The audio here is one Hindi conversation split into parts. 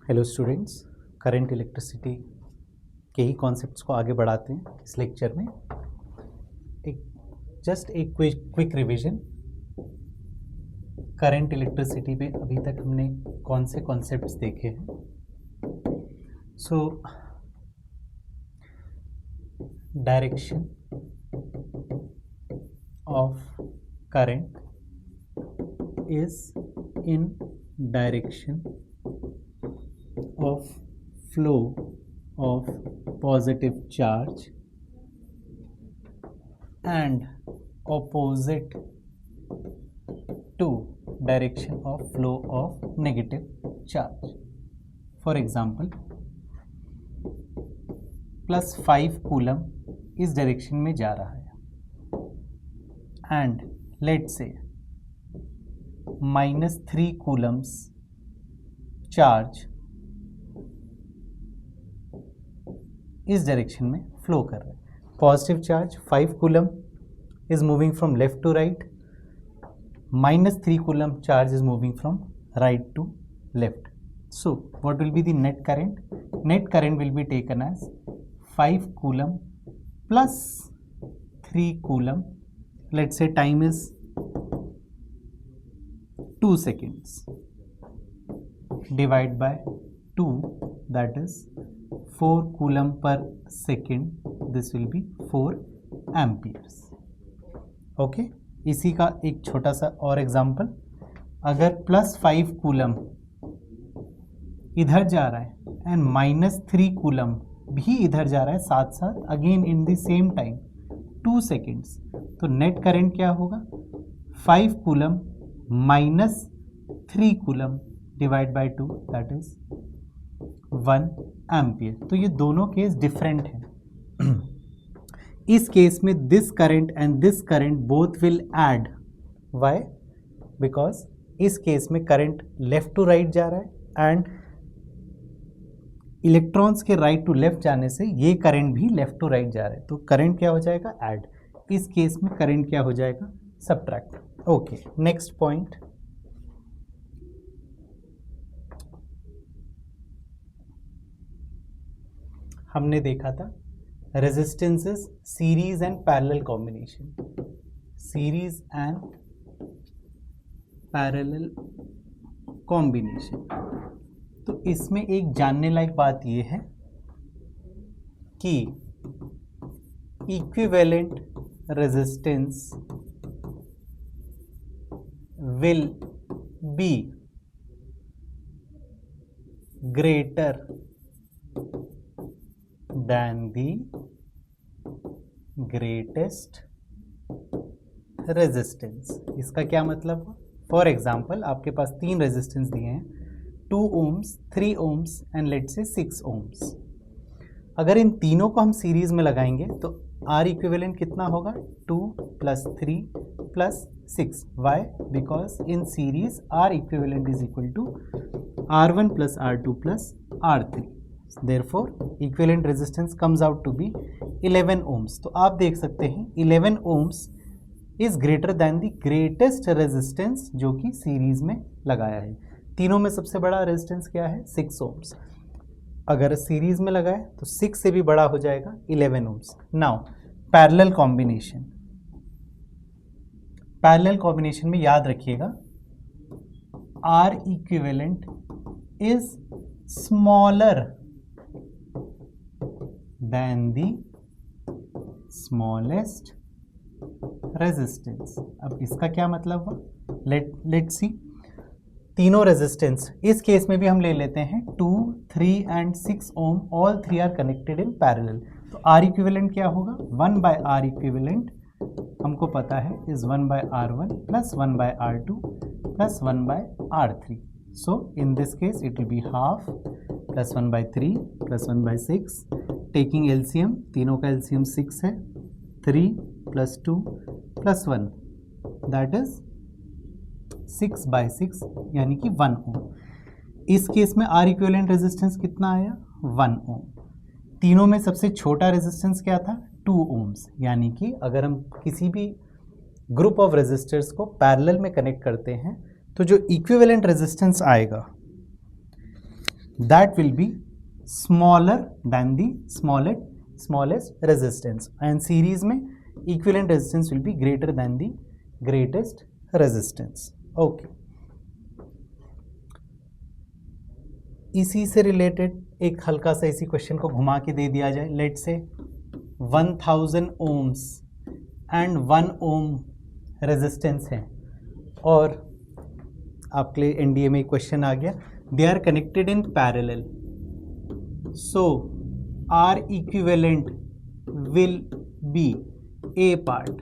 हेलो स्टूडेंट्स, करंट इलेक्ट्रिसिटी के ही कॉन्सेप्ट्स को आगे बढ़ाते हैं इस लेक्चर में। एक क्विक रिवीजन। करंट इलेक्ट्रिसिटी में अभी तक हमने कौन से कॉन्सेप्ट्स देखे हैं? Direction of current is in direction of flow of positive charge and opposite to direction of flow of negative charge. For example, plus 5 coulomb इस डायरेक्शन में जा रहा है and let's say minus 3 coulombs charge इस डायरेक्शन में फ्लो कर रहा है। Positive charge 5 coulomb is moving from left to right, minus 3 coulomb charge is moving from right to left. So what will be the net current? Net current will be taken as 5 coulomb plus 3 coulomb, let's say time is 2 seconds, divide by 2, that is 4 coulomb per second, this will be 4 amperes. Okay, इसी का एक छोटा सा और एग्जांपल, अगर प्लस 5 कूलम इधर जा रहा है एंड माइनस 3 कूलम भी इधर जा रहा है साथ साथ, again in the same time 2 seconds, तो नेट करंट क्या होगा? 5 coulomb minus 3 coulomb divide by 2, that is 1 ampere. तो ये दोनों केस डिफरेंट हैं। इस केस में this current and this current both will add. Why? Because इस केस में करंट लेफ्ट टू राइट जा रहा है एंड इलेक्ट्रॉन्स के राइट टू लेफ्ट जाने से ये करंट भी लेफ्ट टू राइट जा रहा है, तो करंट क्या हो जाएगा? ऐड। इस केस में करंट क्या हो जाएगा? सब्ट्रैक्ट। Okay, next point. हमने देखा था resistances series and parallel combination. Series and parallel combination, तो इसमें एक जानने लायक बात यह है कि equivalent resistance will be greater than the greatest resistance। इसका क्या मतलब है? फॉर एग्जाम्पल, आपके पास 3 रेजिस्टेंस दिए हैं, 2 ohms, 3 ohms एंड लेट्स से 6 ohms। अगर इन तीनों को हम सीरीज में लगाएंगे तो R इक्विवेलेंट कितना होगा? 2 + 3 + 6। Why? Because in series R equivalent is equal to R1 + R2 + R3। Therefore, equivalent resistance comes out to be 11 ohms। तो आप देख सकते हैं 11 ohms is greater than the greatest resistance जो कि सीरीज में लगाया है। तीनों में सबसे बड़ा रेजिस्टेंस क्या है? 6 ohms। अगर सीरीज में लगाए तो 6 से भी बड़ा हो जाएगा 11 ohms। Now parallel combination. Parallel combination में याद रखिएगा R equivalent is smaller than the smallest resistance। अब इसका क्या मतलब हुआ? लेट्स सी, तीनों रेजिस्टेंस इस केस में भी हम ले लेते हैं 2, 3 and 6 ohm, all 3 are connected in parallel. तो R इक्विवेलेंट क्या होगा? 1/R इक्विवेलेंट हमको पता है is 1/R1 + 1/R2 + 1/R3। So in this case it will be half + 1/3 + 1/6। Taking LCM, तीनों का एलसीएम 6 है, 3 + 2 + 1, दैट इज 6/6 यानी कि 1 ohm। इस केस में R इक्विवेलेंट रेजिस्टेंस कितना आया? 1 ohm। तीनों में सबसे छोटा रेजिस्टेंस क्या था? 2 ohms। यानी कि अगर हम किसी भी ग्रुप ऑफ रेजिस्टर्स को पैरेलल में कनेक्ट करते हैं तो जो इक्विवेलेंट रेजिस्टेंस आएगा that will be smaller than the smallest resistance, and series में equivalent resistance will be greater than the greatest resistance. Okay. इसी से रिलेटेड एक हल्का सा इसी क्वेश्चन को घुमा के दे दिया जाए. लेट से 1000 ohms एंड 1 ohm रेजिस्टेंस है, और आपके लिए एनडीए में क्वेश्चन आ गया, they are connected in parallel, so R equivalent will be a part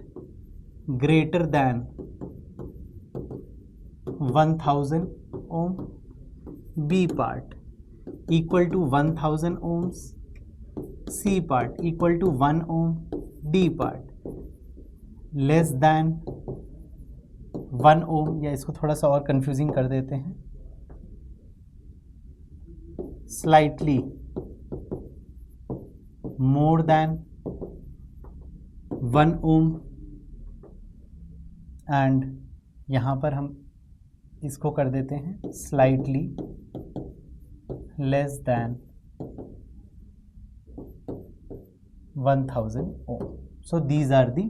greater than 1000 ohm, B part equal to 1000 ohms, C part equal to 1 ohm, D part less than 1 ohm, या इसको थोड़ा सा और कंफ्यूजिंग कर देते हैं, slightly more than 1 ohm, and यहाँ पर हम इसको कर देते हैं slightly less than 1000 ohm. So these are the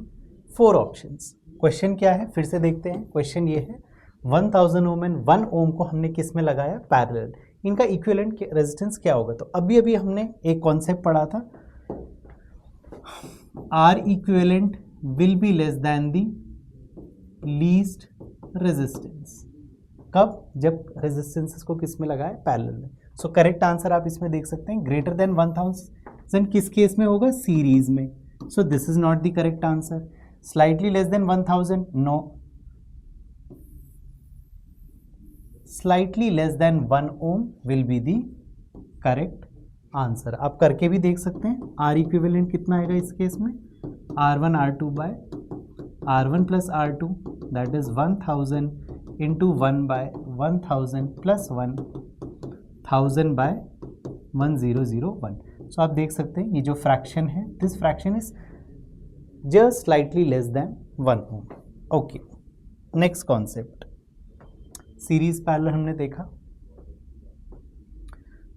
4 options. Question क्या है फिर से देखते हैं. क्वेश्चन ये है 1000 ohm एंड 1 ohm को हमने किस में लगाया, पैरेलल. इनका इक्विवेलेंट रेजिस्टेंस क्या होगा? तो अभी हमने एक कॉन्सेप्ट पढ़ा था, R equivalent will be less than the least resistance. कब? जब रेजिस्टेंसेस को किस में लगाए, पैरेलल में. सो करेक्ट आंसर आप इसमें देख सकते हैं, ग्रेटर देन 1000 किस केस में होगा, सीरीज में. So this is not the correct answer. Slightly less than 1000, no. Slightly less than 1 ohm will be the correct answer. आप करके भी देख सकते हैं. आर इक्विवेलेंट कितना आएगा इस केस में, R1 R2 by R1 plus R2, that is 1000 into 1 by 1000 plus 1, 1000 by 1001. So आप देख सकते हैं ये जो फ्रैक्शन है, this fraction is just slightly less than 1 ohm. Okay, next concept, series parallel हमने देखा.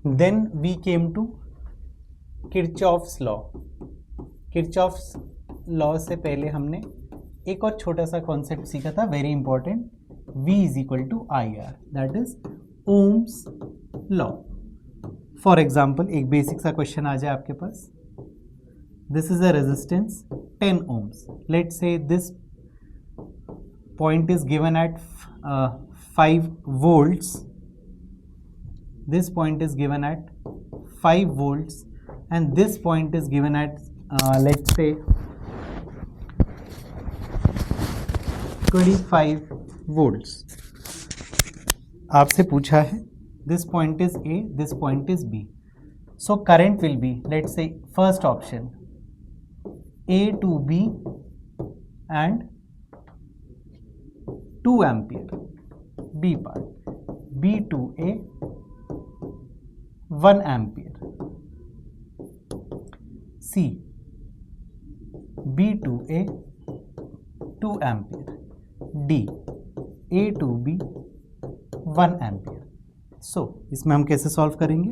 Then we came to Kirchhoff's law. Kirchhoff's law से पहले हमने एक और छोटा सा कॉन्सेप्ट सीखा था, very important, V is equal to IR, that is Ohm's law. For example, एक बेसिक सा क्वेश्चन आ जाए आपके पास. This is a resistance 10 ohms. Let's say this point is given at 5 volts. This point is given at 5 volts, and this point is given at let's say 25 volts. आपसे पूछा है this point is A, this point is B. So current will be, let's say first option, A to B and 2 ampere, B part, B to A 1 ampere, C, B to A 2 ampere, D, A to B 1 ampere. So इसमें हम कैसे सॉल्व करेंगे?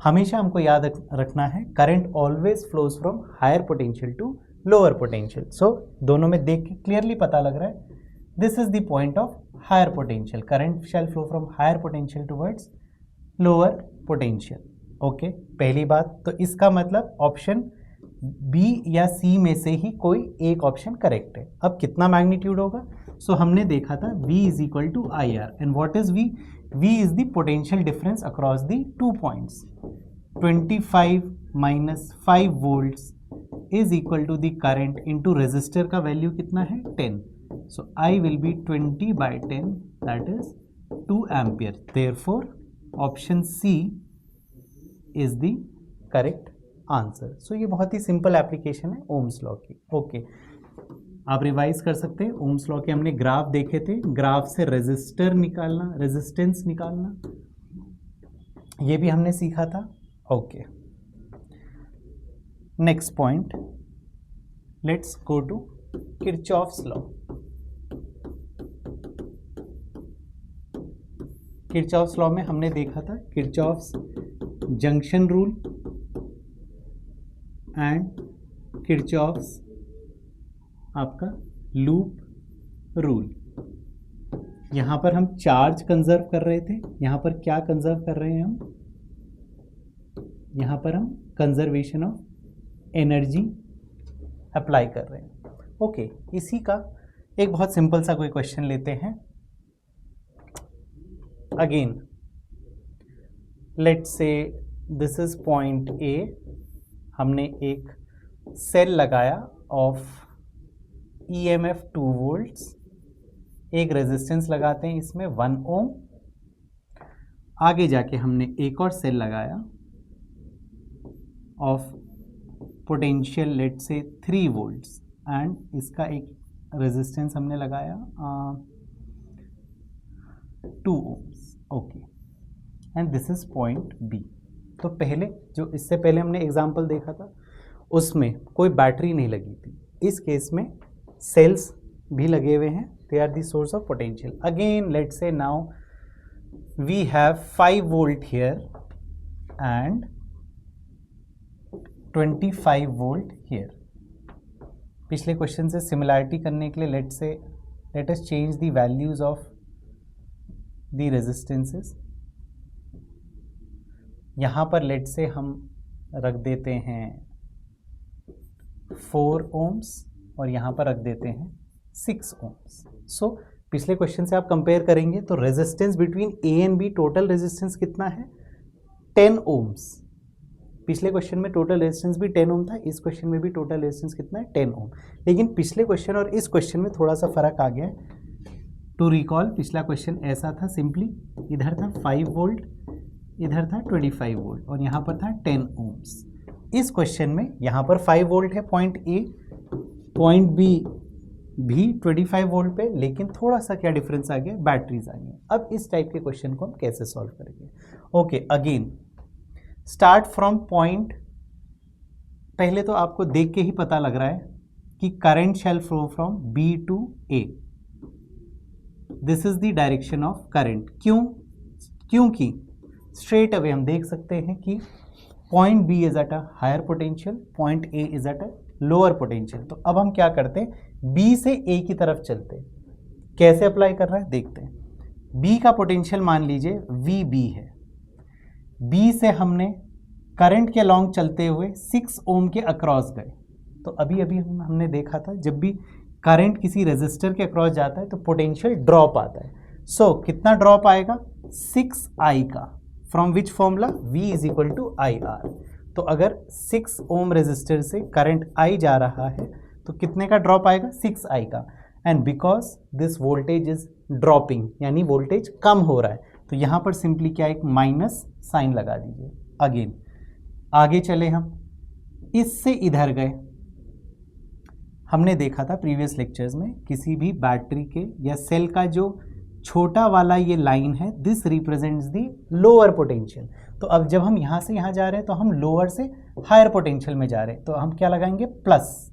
हमेशा हमको याद रखना है, current always flows from higher potential to lower potential. So दोनों में देख के क्लियरली पता लग रहा है, this is the point of higher potential. Current shall flow from higher potential towards lower potential. Okay, पहली बात. तो इसका मतलब ऑप्शन बी या सी में से ही कोई एक ऑप्शन करेक्ट है. अब कितना मैग्नीट्यूड होगा? सो हमने देखा था V is equal to IR, and what is V? V is the potential difference across the 2 points. 25 minus 5 volts is equal to the current into resistor का वैल्यू कितना है, 10. So I will be 20 by 10, that is 2 ampere. Therefore option C is the correct answer. So ये बहुत ही सिंपल एप्लीकेशन है ओम्स लॉ की. ओके, आप रिवाइज कर सकते हैं. ओम्स लॉ के हमने ग्राफ देखे थे, ग्राफ से रेजिस्टर निकालना, रेजिस्टेंस निकालना, ये भी हमने सीखा था. Okay, next point, let's go to Kirchhoff's law. Kirchhoff's law में हमने देखा था Kirchhoff's junction rule and Kirchhoff's आपका लूप रूल। यहाँ पर हम चार्ज कंजर्व कर रहे थे, यहाँ पर क्या कंजर्व कर रहे हैं हम, यहाँ पर हम कंजर्वेशन ऑफ एनर्जी अप्लाई कर रहे हैं। ओके, इसी का एक बहुत सिंपल सा कोई क्वेश्चन लेते हैं। अगेन लेट्स से दिस इज पॉइंट ए, हमने एक सेल लगाया ऑफ EMF 2 वोल्ट्स, एक रेजिस्टेंस लगाते हैं इसमें 1 ओम। आगे जाके हमने एक और सेल लगाया ऑफ पोटेंशियल लेट से 3 वोल्ट्स एंड इसका एक रेजिस्टेंस हमने लगाया 2 ohms. Okay, and this is point B. तो पहले जो इससे पहले हमने एग्जांपल देखा था उसमें कोई बैटरी नहीं लगी थी, इस केस में सेल्स भी लगे हुए हैं, they are the source of potential. Again let's say now we have 5 volt here and 25 volt here. पिछले क्वेश्चन से सिमिलैरिटी करने के लिए let us change the values of the resistances. यहाँ पर लेट से हम रख देते हैं 4 ओम्स और यहाँ पर रख देते हैं 6 ओम्स। सो पिछले क्वेश्चन से आप कंपेयर करेंगे तो resistance between A and B, total resistance कितना है 10 ओम्स। पिछले क्वेश्चन में टोटल रेजिस्टेंस भी 10 ओम था, इस क्वेश्चन में भी टोटल रेजिस्टेंस कितना है 10 ओम। लेकिन पिछले क्वेश्चन और इस क्वेश्चन में थोड़ा सा फर्क आ गया है। टू रिकॉल, पिछला क्वेश्चन ऐसा था, सिंपली इधर था 5 वोल्ट, इधर था 25 वोल्ट और यहाँ पर था 10 ओम्स। इस क्वेश्चन में यहाँ पर 5 वोल्ट है पॉइंट ए, पॉइंट बी भी 25 वोल्ट पे, लेकिन थोड़ा सा क्या डिफरेंस आ गया, बैटरीज आ गई। अब इस टाइप के क्वेश्चन को हम कैसे सॉल्व करेंगे। Okay, again start from point, पहले तो आपको देख के ही पता लग रहा है कि current shall flow from B to A, this is the direction of current. क्योंकि स्ट्रेट अवे हम देख सकते हैं कि point B is at a higher potential, point A is at a lower potential. तो अब हम क्या करते हैं, बी से ए की तरफ चलते हैं। कैसे अप्लाई कर रहा है देखते हैं। बी का पोटेंशियल मान लीजिए VB है, बी से हमने करंट के अलॉन्ग चलते हुए 6 ओम के अक्रॉस गए। तो अभी हमने देखा था जब भी करंट किसी रेजिस्टर के अक्रॉस जाता है तो पोटेंशियल ड्रॉप आता है। सो कितना ड्रॉप आएगा, 6I का, from which formula, V is equal to IR। तो अगर 6 ओम रेजिस्टर से करंट I जा रहा है तो कितने का ड्रॉप आएगा, 6I का। And because this voltage is dropping, यानी वोल्टेज कम हो रहा है, तो यहाँ पर सिंपली क्या एक माइनस साइन लगा दीजिए। अगेन आगे चले, हम इससे इधर गए। हमने देखा था प्रीवियस लेक्चर्स में किसी भी बैटरी के या सेल का जो छोटा वाला ये लाइन है, this represents the lower potential. तो अब जब हम यहाँ से यहाँ जा रहे हैं तो हम लोअर से हायर पोटेंशियल में जा रहे हैं, तो हम क्या लगाएंगे, प्लस।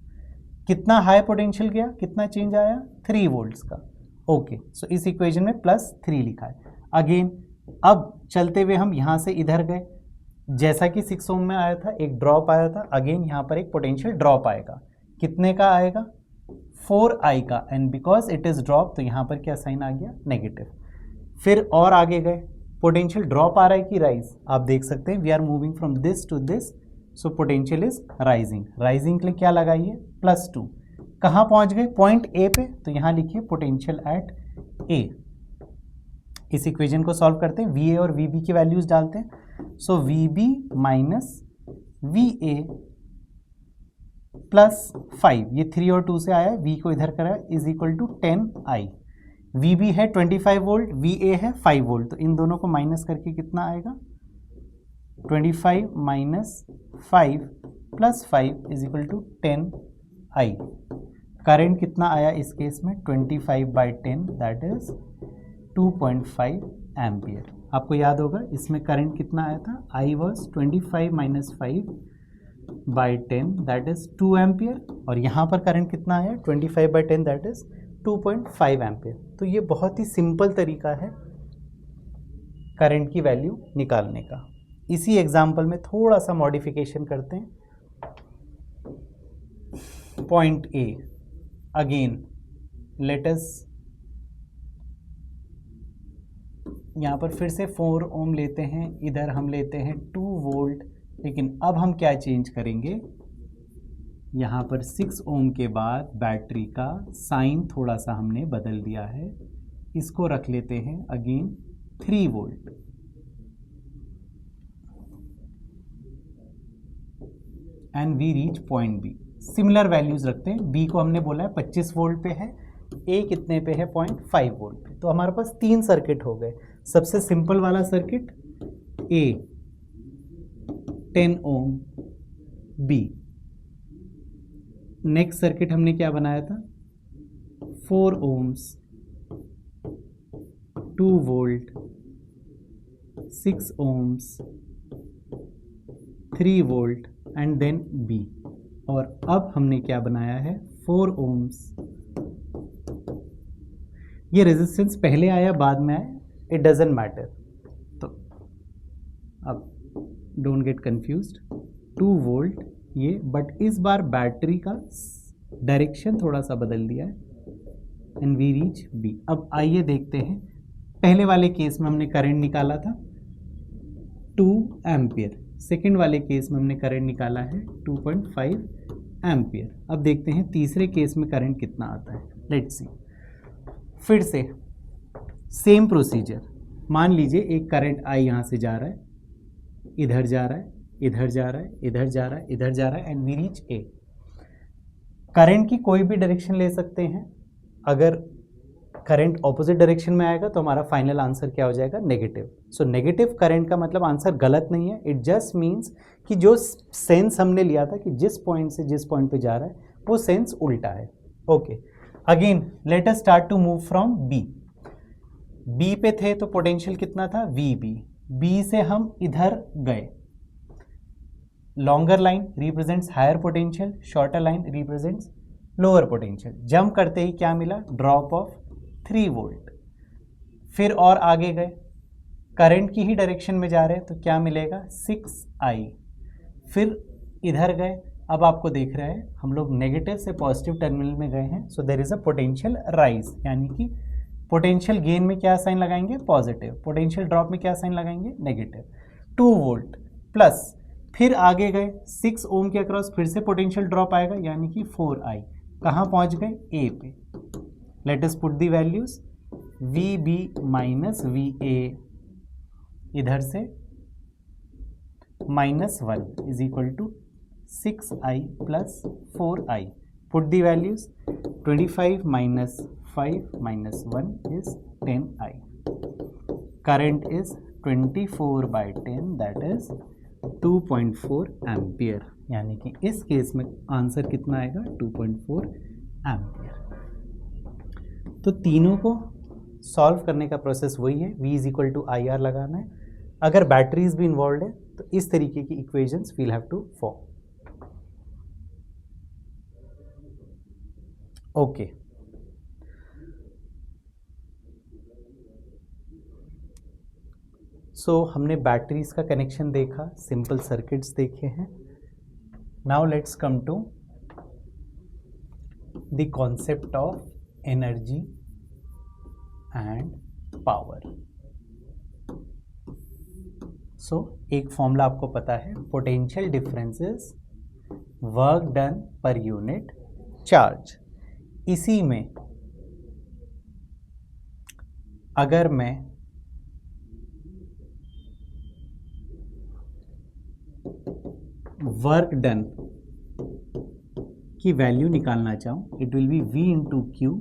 कितना हाई पोटेंशियल गया, कितना चेंज आया, 3 वोल्ट्स का। ओके, सो इस इक्वेशन में +3 लिखा है। अगेन अब चलते हुए हम यहाँ से इधर गए, जैसा कि 6 ओम में आया था, एक ड्रॉप आया था। अगेन यहाँ पर एक पोटेंशियल ड्रॉप आएगा, कितने का आएगा, 4I का। And because it is drop तो यहाँ पर क्या साइन आ गया, नेगेटिव। फिर और आगे गए, पोटेंशियल ड्रॉप आ रहा है कि राइज, आप देख सकते हैं we are moving from this to this, so potential is rising. Rising के लिए क्या लगाइए, +2। कहाँ पहुँच गए, पॉइंट ए पे, तो यहाँ लिखिए पोटेंशियल एट ए। इस इक्वेशन को सॉल्व करते हैं, VA और VB की वैल्यूज डालते हैं। सो VB माइनस VA +5, ये 3 और 2 से आया है, V को इधर करा, is equal to 10I। VB है 25 वोल्ट, VA है 5 वोल्ट, तो इन दोनों को माइनस करके कितना आएगा, 25 minus 5 plus 5 is equal to 10I। Current कितना आया इस केस में, 25/10 दैट इज 2.5 एम्पियर। आपको याद होगा इसमें करंट कितना आया था, I was 25 minus 5/10 that is 2 ampere, और यहाँ पर करंट कितना आया, 25/10 दैट इज 2.5 एम्पियर। तो ये बहुत ही सिंपल तरीका है करंट की वैल्यू निकालने का। इसी एग्जाम्पल में थोड़ा सा मॉडिफिकेशन करते हैं. पॉइंट ए, अगेन लेट अस यहाँ पर फिर से 4 ओम लेते हैं, इधर हम लेते हैं 2 वोल्ट. लेकिन अब हम क्या चेंज करेंगे, यहाँ पर 6 ओम के बाद बैटरी का साइन थोड़ा सा हमने बदल दिया है. इसको रख लेते हैं again 3 volt. And we reach point B. Similar values रखते हैं. बी को हमने बोला है 25 वोल्ट पे है, ए कितने पे है 0.5 वोल्ट पे. तो हमारे पास 3 सर्किट हो गए. सबसे सिंपल वाला circuit A 10 ohm, B. Next circuit हमने क्या बनाया था, 4 ohms, 2 volt, 6 ohms, 3 volt and then B. और अब हमने क्या बनाया है, 4 ओम्स. ये रेजिस्टेंस पहले आया बाद में आया, इट डजेंट मैटर. तो अब डोंट गेट कंफ्यूज्ड. 2 वोल्ट ये, बट इस बार बैटरी का डायरेक्शन थोड़ा सा बदल दिया है. And we reach B. अब आइए देखते हैं. पहले वाले केस में हमने करंट निकाला था 2 एम्पियर. सेकेंड वाले केस में हमने करंट निकाला है 2.5 एम्पियर. अब देखते हैं तीसरे केस में करंट कितना आता है. Let's see. फिर से सेम प्रोसीजर. मान लीजिए एक करंट आई यहाँ से जा रहा है, इधर जा रहा है, इधर जा रहा है, इधर जा रहा है, इधर जा रहा है and we reach A. Current की कोई भी डायरेक्शन ले सकते हैं. अगर करंट ऑपोजिट डायरेक्शन में आएगा तो हमारा फाइनल आंसर क्या हो जाएगा, नेगेटिव. सो नेगेटिव करंट का मतलब आंसर गलत नहीं है. इट जस्ट मीन्स कि जो सेंस हमने लिया था कि जिस पॉइंट से जिस पॉइंट पे जा रहा है वो सेंस उल्टा है. Okay, again let us start to move from B. B पे थे तो पोटेंशियल कितना था, वी बी. बी से हम इधर गए. Longer line represents higher potential, shorter line represents lower potential. Jump करते ही क्या मिला, ड्रॉप ऑफ 3 वोल्ट. फिर और आगे गए, करंट की ही डायरेक्शन में जा रहे हैं तो क्या मिलेगा, 6i. फिर इधर गए. अब आपको दिख रहा है हम लोग नेगेटिव से पॉजिटिव टर्मिनल में गए हैं. So there is a potential rise, यानी कि पोटेंशियल गेन में क्या साइन लगाएंगे, पॉजिटिव. पोटेंशियल ड्रॉप में क्या साइन लगाएंगे, नेगेटिव. 2 वोल्ट प्लस, फिर आगे गए 6 ओम के अक्रॉस, फिर से पोटेंशियल ड्रॉप आएगा यानी कि 4i. कहाँ पहुँच गए, ए पे. Let us put the values. V B minus V A, इधर से -1 is equal to 6i plus 4i. Put the values. 25 minus 5 minus 1 is 10i. Current is 24/10, that is 2.4 ampere. यानी कि इस केस में आंसर कितना आएगा, 2.4 एम्पियर. तो तीनों को सॉल्व करने का प्रोसेस वही है. V is equal to I R लगाना है. अगर बैटरीज भी इन्वॉल्व है तो इस तरीके की equations we'll have to form. Okay, so हमने बैटरीज का कनेक्शन देखा, सिंपल सर्किट्स देखे हैं. Now let's come to the concept of energy and power. So एक फॉर्मूला आपको पता है, potential difference is work done per unit charge. इसी में अगर मैं वर्क डन की वैल्यू निकालना चाहूँ, it will be V into Q,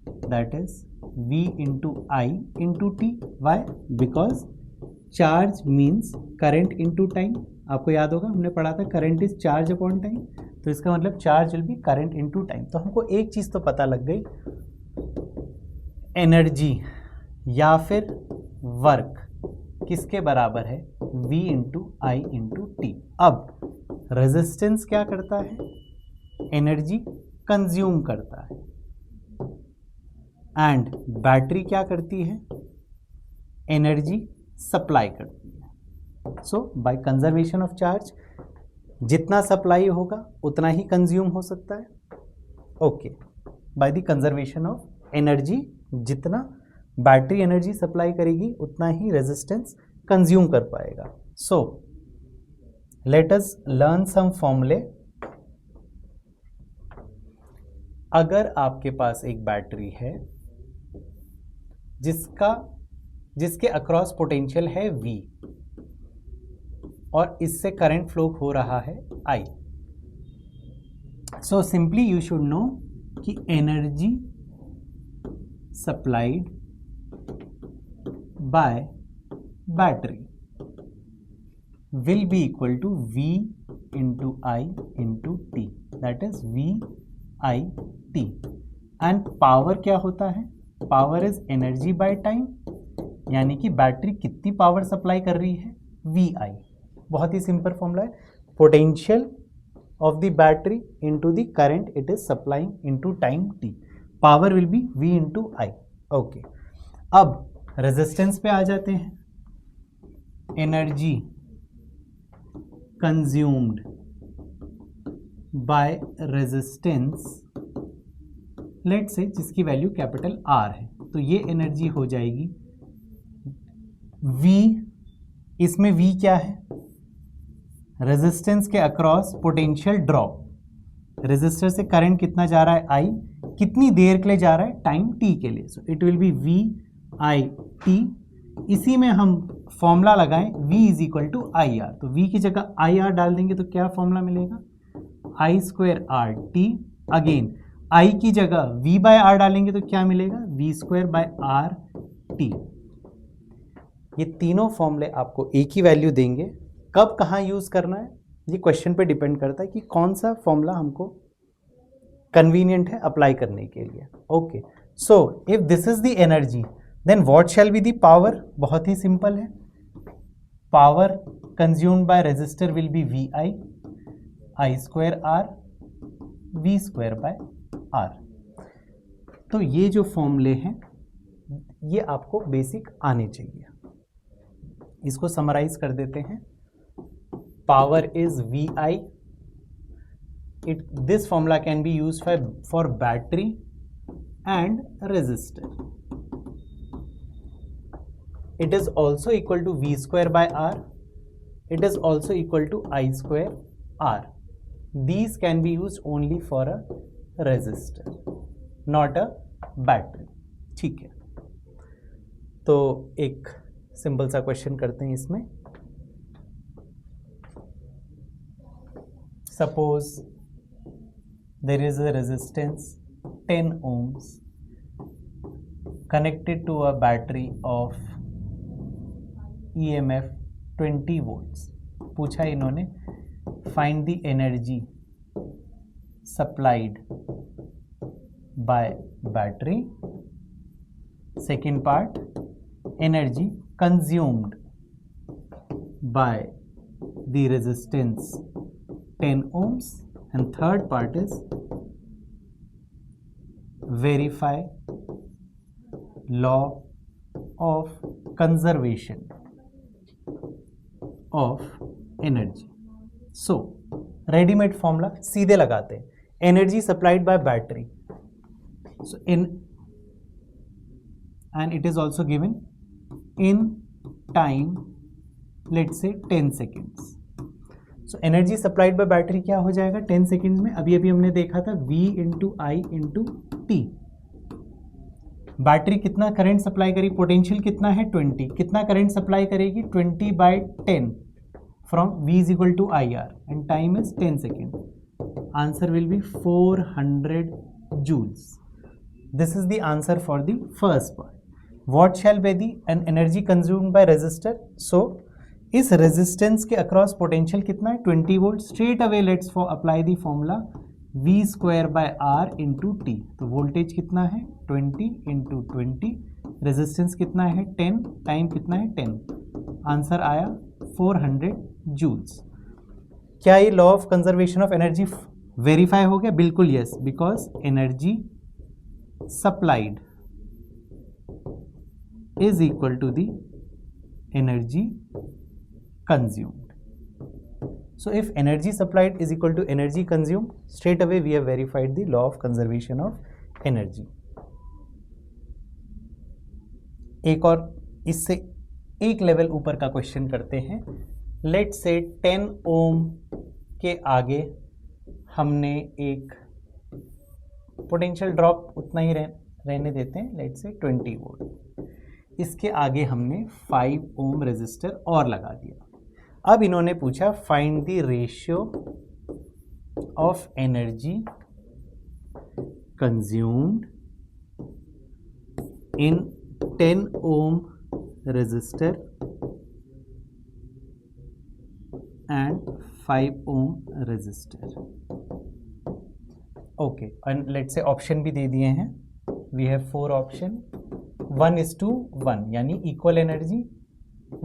that is V into I into T. Why, because charge means current into time. आपको याद होगा हमने पढ़ा था current is charge upon time. तो इसका मतलब charge will be current into time. तो हमको एक चीज़ तो पता लग गई, एनर्जी या फिर वर्क किसके बराबर है, V into I into T. अब रेजिस्टेंस क्या करता है, एनर्जी कंज्यूम करता है. एंड बैटरी क्या करती है, एनर्जी सप्लाई करती है. सो बाय कंजर्वेशन ऑफ चार्ज जितना सप्लाई होगा उतना ही कंज्यूम हो सकता है. Okay, by the conservation of energy जितना बैटरी एनर्जी सप्लाई करेगी उतना ही रेजिस्टेंस कंज्यूम कर पाएगा. So let us learn some फॉर्मूले. अगर आपके पास एक बैटरी है जिसके अक्रॉस पोटेंशियल है V और इससे करंट फ्लो हो रहा है I. So simply you should know कि energy supplied by battery will be equal to V into I into T, that is VIT. and power क्या होता है? power is energy by time, यानी कि बैटरी कितनी पावर सप्लाई कर रही है? VI. बहुत ही सिंपल फॉर्मूला है. Potential of the battery into the current it is supplying into time t. Power will be V into I. Okay, अब रेजिस्टेंस पे आ जाते हैं. Energy consumed by resistance, let say जिसकी वैल्यू कैपिटल R है, तो ये एनर्जी हो जाएगी V. इसमें V क्या है? रेजिस्टेंस के अक्रॉस पोटेंशियल ड्रॉप. रेजिस्टर से करंट कितना जा रहा है? I. कितनी देर के लिए जा रहा है? टाइम t के लिए. So it will be VIT. इसी में हम फॉर्मूला लगाएं V is equal to IR. तो V की जगह IR डाल देंगे तो क्या फॉर्मूला मिलेगा? I square R T. Again I की जगह V बाय R डालेंगे तो क्या मिलेगा? V square bye R T. ये तीनों फॉर्मूले आपको एक ही वैल्यू देंगे. कब कहाँ यूज करना है ये क्वेश्चन पे डिपेंड करता है कि कौन सा फॉर्मूला हमको कन्वीनियंट है अप्लाई करने के लिए. Okay, so if this is the energy then what shall be the power? बहुत ही सिंपल है. Power consumed by resistor will be VI, I square R, V square by R. तो ये जो फॉर्मूले हैं ये आपको बेसिक आने चाहिए. इसको समराइज कर देते हैं. Power is VI. This formula can be used for battery and resistor. It is also equal to V square by R. It is also equal to I square R. These can be used only for a resistor, not a battery. ठीक है, तो एक सिंपल सा क्वेश्चन करते हैं इसमें. Suppose there is a resistance 10 ohms connected to a battery of EMF 20 volts. पूछा इन्होंने find the energy supplied by battery. Second part, energy consumed by the resistance 10 ohms. And third part is verify law of conservation of energy. So readymade formula सीधे लगाते हैं. Energy supplied by battery, so in and it is also given in time let's say 10 seconds. So energy supplied by battery क्या हो जाएगा 10 सेकेंड्स में? अभी अभी हमने देखा था V into I into T. Battery कितना करंट सप्लाई करेगी? पोटेंशियल कितना है 20. कितना करंट सप्लाई करेगी? 20 by 10 from V is equal to IR and time is 10 second. Answer will be 400 joules. This is the answer for the first part. What shall be the energy consumed by resistor? So इस रेजिस्टेंस के अक्रॉस पोटेंशियल कितना है 20 volt. Straight away let's for apply the formula V square by R into T. तो वोल्टेज कितना है 20 इंटू 20. रेजिस्टेंस कितना है 10. टाइम कितना है 10. आंसर आया 400 जूल्स. क्या ये law of conservation of energy verify हो गया? बिल्कुल yes, because energy supplied is equal to the energy consumed. So if energy supplied is equal to energy consumed, straight away we have verified the law of conservation of energy. एक और इससे एक लेवल ऊपर का क्वेश्चन करते हैं. लेट्स से 10 ओम के आगे हमने एक पोटेंशियल ड्रॉप उतना ही रहने देते हैं, लेट्स से 20 वोल्ट. इसके आगे हमने 5 ओम रेजिस्टर और लगा दिया. अब इन्होंने पूछा find the ratio of energy consumed in 10 ohm resistor and 5 ohm resistor. Okay, and let's say option भी दे दिए हैं. We have 4 option. 1:1 यानी इक्वल एनर्जी,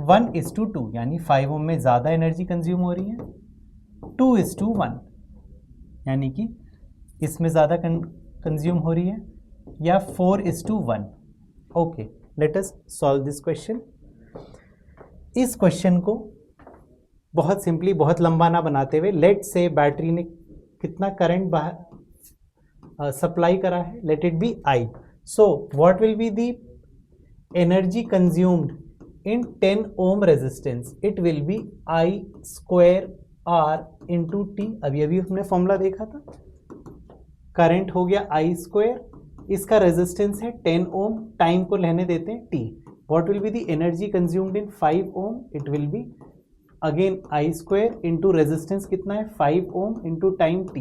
1:2 यानी 5 ओम में ज़्यादा एनर्जी कंज्यूम हो रही है, 2:1 यानी कि इसमें ज़्यादा कंज्यूम हो रही है, या 4:1. Okay, let us solve this question. इस क्वेश्चन को बहुत सिंपली, बहुत लंबा ना बनाते हुए, लेट से बैटरी ने कितना करंट बाहर सप्लाई करा है, let it be I. So what will be the energy consumed in 10 ohm resistance? It will be I square R into T. अभी हमने फॉर्मूला देखा था. करंट हो गया I square, इसका रेजिस्टेंस है 10 ohm, टाइम को लेने देते हैं T. What will be the energy consumed in 5 ohm? It will be again I square into resistance कितना है 5 ohm into time T.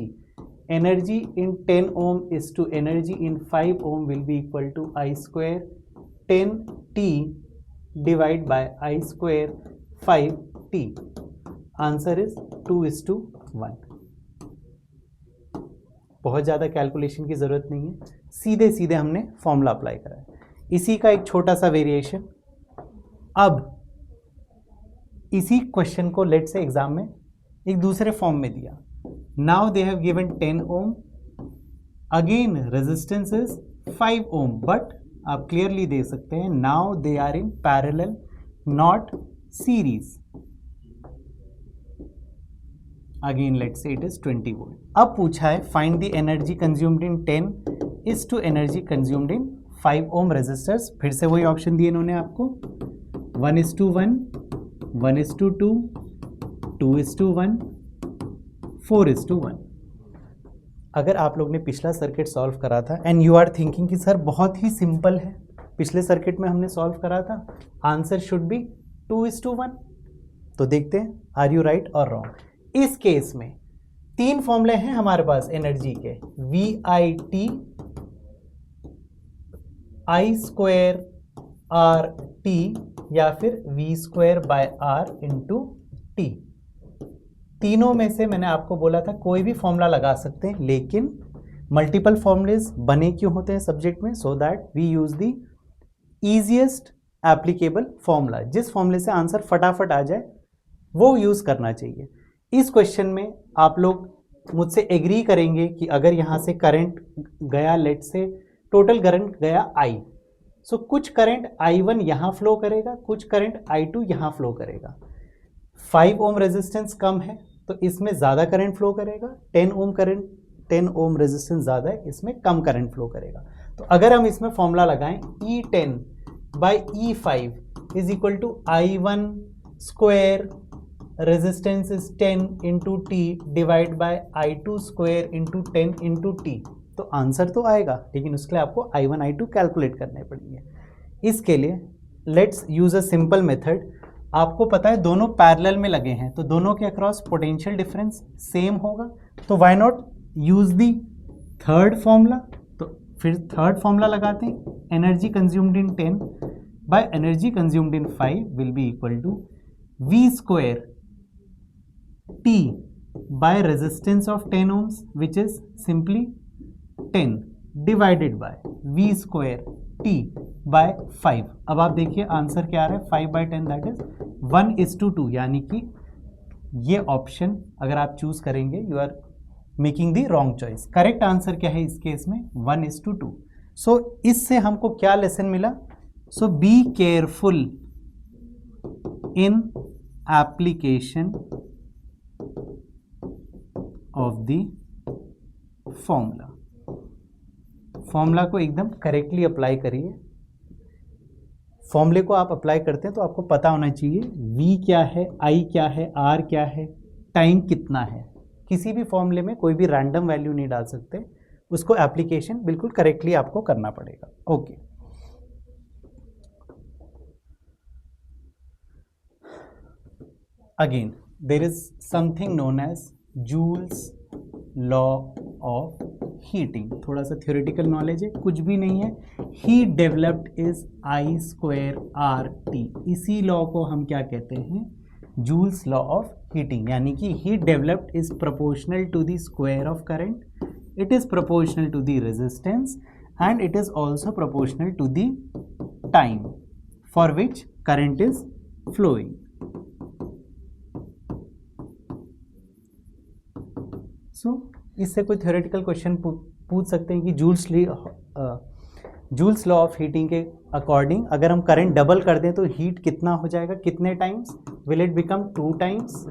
Energy in 10 ohm is to energy in 5 ohm will be equal to I square 10 T divide by I square 5T. Answer is 2:1. बहुत ज़्यादा कैलकुलेशन की ज़रूरत नहीं है, सीधे सीधे हमने फॉर्मूला अप्लाई करा है. इसी का एक छोटा सा वेरिएशन. अब इसी क्वेश्चन को लेट से एग्जाम में एक दूसरे फॉर्म में दिया. Now they have given 10 ohm, again resistance is 5 ohm, but आप क्लियरली देख सकते हैं now they are in parallel not series. Again let's say it is 20 volt. अब पूछा है find the energy consumed in 10 is to energy consumed in 5 ohm resistors. फिर से वही ऑप्शन दिए इन्होंने आपको, 1:1, 1:2, 2:1, 4:1. अगर आप लोग ने पिछला सर्किट सॉल्व करा था एंड यू आर थिंकिंग कि सर बहुत ही सिंपल है, पिछले सर्किट में हमने सॉल्व करा था, आंसर शुड बी 2:1, तो देखते हैं आर यू राइट और रॉन्ग. इस केस में 3 फॉर्मूले हैं हमारे पास एनर्जी के, VIT, I स्क्वायर RT या फिर V²/R इंटू T. तीनों में से मैंने आपको बोला था कोई भी फॉर्मूला लगा सकते हैं, लेकिन मल्टीपल फॉर्मूलेज बने क्यों होते हैं सब्जेक्ट में, so that we use the easiest applicable formula. जिस फॉर्मूले से आंसर फटाफट आ जाए वो यूज करना चाहिए. इस क्वेश्चन में आप लोग मुझसे एग्री करेंगे कि अगर यहाँ से करंट गया, लेट से टोटल करंट गया I, सो कुछ करंट I1 यहाँ फ्लो करेगा, कुछ करंट I2 यहाँ फ्लो करेगा. 5 ओम रेजिस्टेंस कम है तो इसमें ज़्यादा करंट फ्लो करेगा, 10 ओम रेजिस्टेंस ज़्यादा है, इसमें कम करंट फ्लो करेगा. तो अगर हम इसमें फॉर्मूला लगाएं E10/E5 is equal to I1 square, resistance is 10 into T divide by I2 square into 10 into T, तो आंसर तो आएगा, लेकिन उसके लिए आपको I1 I2 कैलकुलेट करने पड़ेंगे. इसके लिए let's use a simple method. आपको पता है दोनों पैरेलल में लगे हैं, तो दोनों के अक्रॉस पोटेंशियल डिफरेंस सेम होगा, तो why not use the third formula. तो फिर थर्ड फॉर्मूला लगाते हैं, energy consumed in 10 by energy consumed in 5 will be equal to V² T by resistance of 10 ohms which is simply 10 divided by V² T by 5. अब आप देखिए आंसर क्या आ रहा है, 5/10 दैट इज 1:2, यानी कि ये ऑप्शन अगर आप चूज करेंगे you are making the wrong choice. Correct answer क्या है इस केस में, 1:2. सो इससे हमको क्या लेसन मिला, so be careful in application of the formula. Formula को एकदम करेक्टली अप्लाई करिए। फॉर्मूले को आप अप्लाई करते हैं तो आपको पता होना चाहिए v क्या है, i क्या है, r क्या है, टाइम कितना है। किसी भी फॉर्मूले में कोई भी रैंडम वैल्यू नहीं डाल सकते, उसको एप्लीकेशन बिल्कुल करेक्टली आपको करना पड़ेगा। Okay, again there is something known as Joule's law of heating. थोड़ा सा थ्योरेटिकल नॉलेज है, कुछ भी नहीं है। Heat developed is I square R T. इसी लॉ को हम क्या कहते हैं? Joule's law of heating. यानी कि heat developed is proportional to the square of current, it is proportional to the resistance, and it is also proportional to the time for which current is flowing. So इससे कोई theoretical question पूछ सकते हैं कि जूल्स लॉ ऑफ हीटिंग के अकॉर्डिंग अगर हम करंट डबल कर दें तो हीट कितना हो जाएगा, कितने times? Will it become 2 times,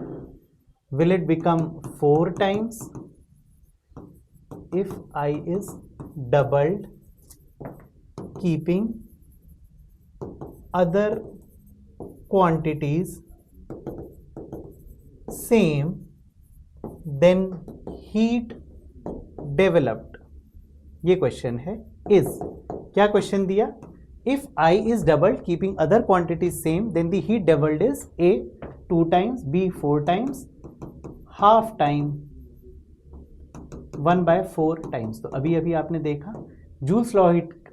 will it become 4 times? If I is doubled, keeping other quantities same, then heat developed. ये क्वेश्चन है। is क्या क्वेश्चन दिया? If I is doubled, keeping other quantities same, then the heat doubled is A 2 times, B 4 times, half time 1/4 times. तो अभी अभी आपने देखा जूल्स लॉ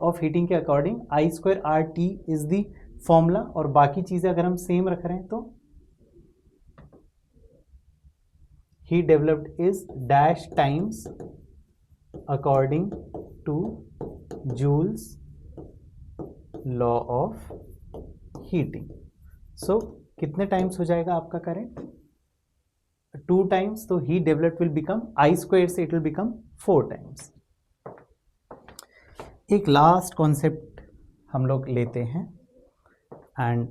ऑफ हीटिंग के according I square R T is the formula, और बाकी चीजें अगर हम सेम रख रहे हैं तो heat developed is dash times according to Joule's law of heating. So कितने टाइम्स हो जाएगा आपका करंट? 2 टाइम्स। तो heat developed will become I square से इट विल बिकम 4 टाइम्स। एक लास्ट कॉन्सेप्ट हम लोग लेते हैं एंड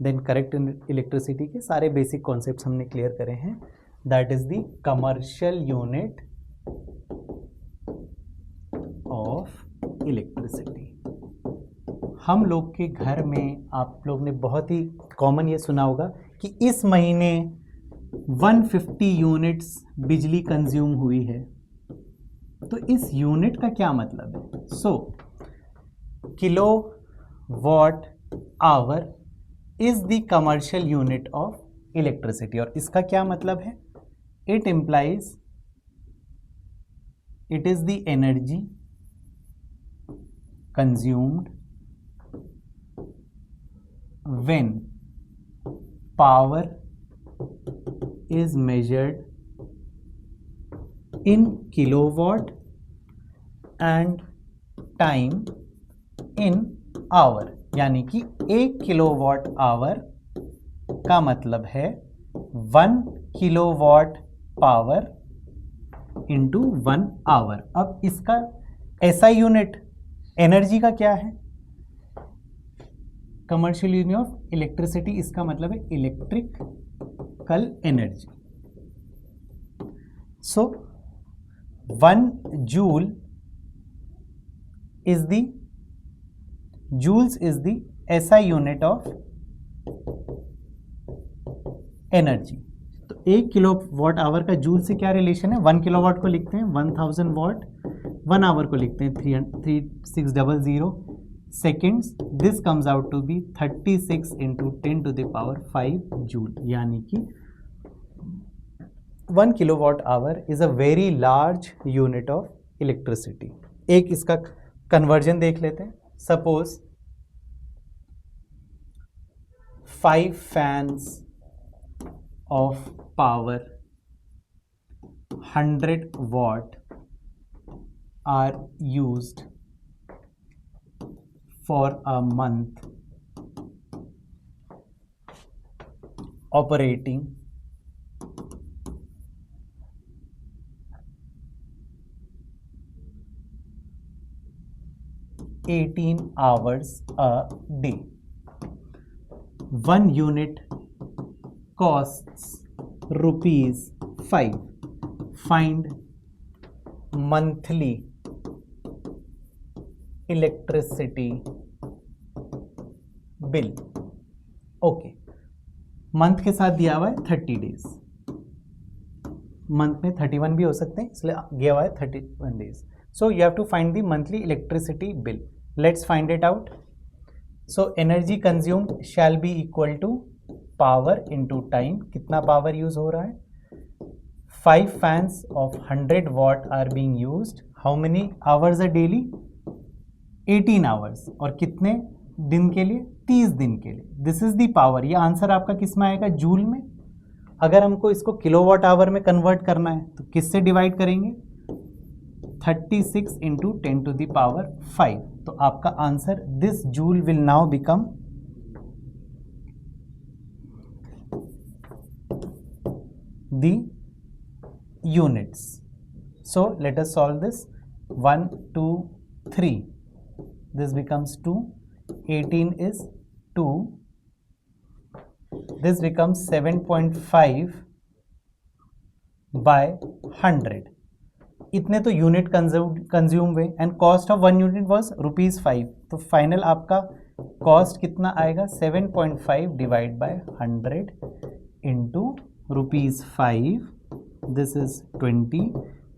देन करेक्ट इलेक्ट्रिसिटी के सारे बेसिक कॉन्सेप्ट्स हमने क्लियर करे हैं। That is the commercial unit of electricity. हम लोग के घर में आप लोग ने बहुत ही कॉमन ये सुना होगा कि इस महीने 150 यूनिट्स बिजली कंज्यूम हुई है। तो इस यूनिट का क्या मतलब है? So kilo watt hour is the commercial unit of electricity. और इसका क्या मतलब है? It implies it is the energy consumed when power is measured in kilowatt and time in hour। यानी कि 1 किलोवाट आवर का मतलब है 1 किलोवाट पावर इंटू 1 आवर। अब इसका ऐसा यूनिट एनर्जी का क्या है? कमर्शियल यूनिट ऑफ इलेक्ट्रिसिटी, इसका मतलब है electrical energy. So 1 joule is the joules is the ऐसा यूनिट ऑफ एनर्जी। तो 1 किलो वॉट आवर का जूल से क्या रिलेशन है? 1 किलो वाट को लिखते हैं 1000 वॉट, 1 आवर को लिखते हैं 3600 seconds. This comes out to be 36 into 10 to the power 5 joule. यानी कि 1 kilo what hour is a very large unit of electricity. एक इसका कन्वर्जन देख लेते हैं। Suppose 5 fans of power 100 watt are used for a month operating 18 hours a day. 1 unit costs ₹5. Find monthly electricity bill. Okay, month के साथ दिया हुआ है 30 डेज, मंथ में 31 भी हो सकते हैं, इसलिए दिया हुआ है 31 days. So you have to find the monthly electricity bill. Let's find it out. So energy consumed shall be equal to power into time. कितना पावर यूज हो रहा है? 5 fans of 100 watt are being used. How many hours are daily? 18 hours. और कितने दिन के लिए? 30 दिन के लिए. This is the power. ये आंसर आपका किस में आएगा? जूल में. अगर हमको इसको किलोवाट आवर में कन्वर्ट करना है तो किससे डिवाइड करेंगे? 36 इंटू 10 to the power 5. तो आपका answer this joule will now become the units. So let us solve this. 1 2 3, this becomes 2. 18 is 2. This becomes 7.5 by 100. इतने तो यूनिट कंज्यूम हुए and cost of 1 unit was ₹5. तो फाइनल आपका कॉस्ट कितना आएगा? 7.5 divide by 100 into ₹5. This is 20,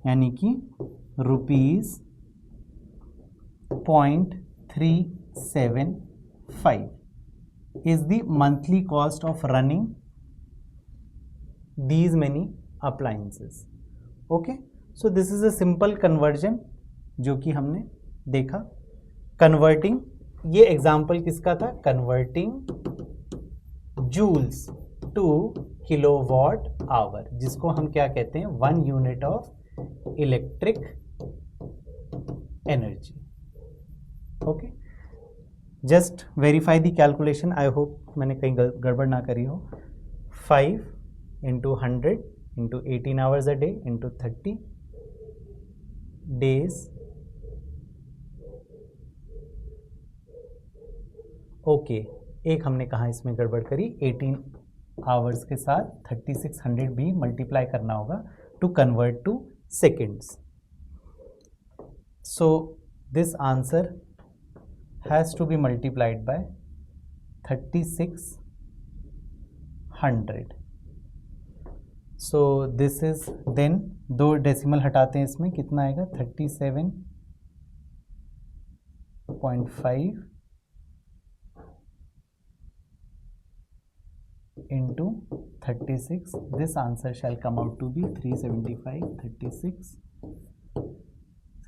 यानी कि ₹0.375 is the monthly cost of running these many appliances. Okay, so this is a simple conversion जो कि हमने देखा. Converting, ये एग्जाम्पल किसका था? Converting joules to kilowatt hour, जिसको हम क्या कहते हैं? 1 unit of electric energy. Okay, just verify the calculation. I hope मैंने कहीं गड़बड़ ना करी हो. 5 into 100 into 18 hours a day into 30 days. Okay, एक हमने कहा इसमें गड़बड़ करी. 18 आवर्स के साथ 3600 भी मल्टीप्लाई करना होगा to convert to seconds. So this answer has to be multiplied by 3600. So this is then 2 decimal हटाते हैं इसमें, कितना आएगा? 37.5 into 36. This answer shall come out to be 375. 36,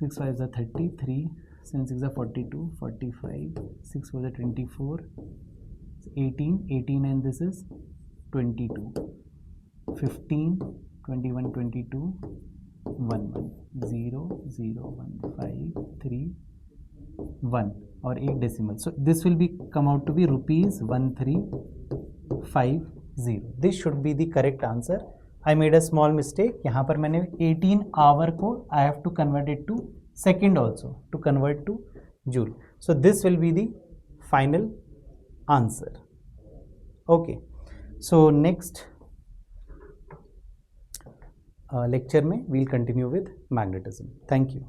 6 5 are 30, 3 7 6 are 42, 45, 6 4 are 24, 18 and this is 22, 15, 21, 22, 1 0 0 1 5 3 1 और एक decimal. So this will be come out to be ₹1350. This should be the correct answer. I made a small mistake. यहाँ पर मैंने 18 आवर को I have to convert it to second also to convert to joule. So this will be the final answer. Okay, so next lecture में we'll continue with magnetism. Thank you.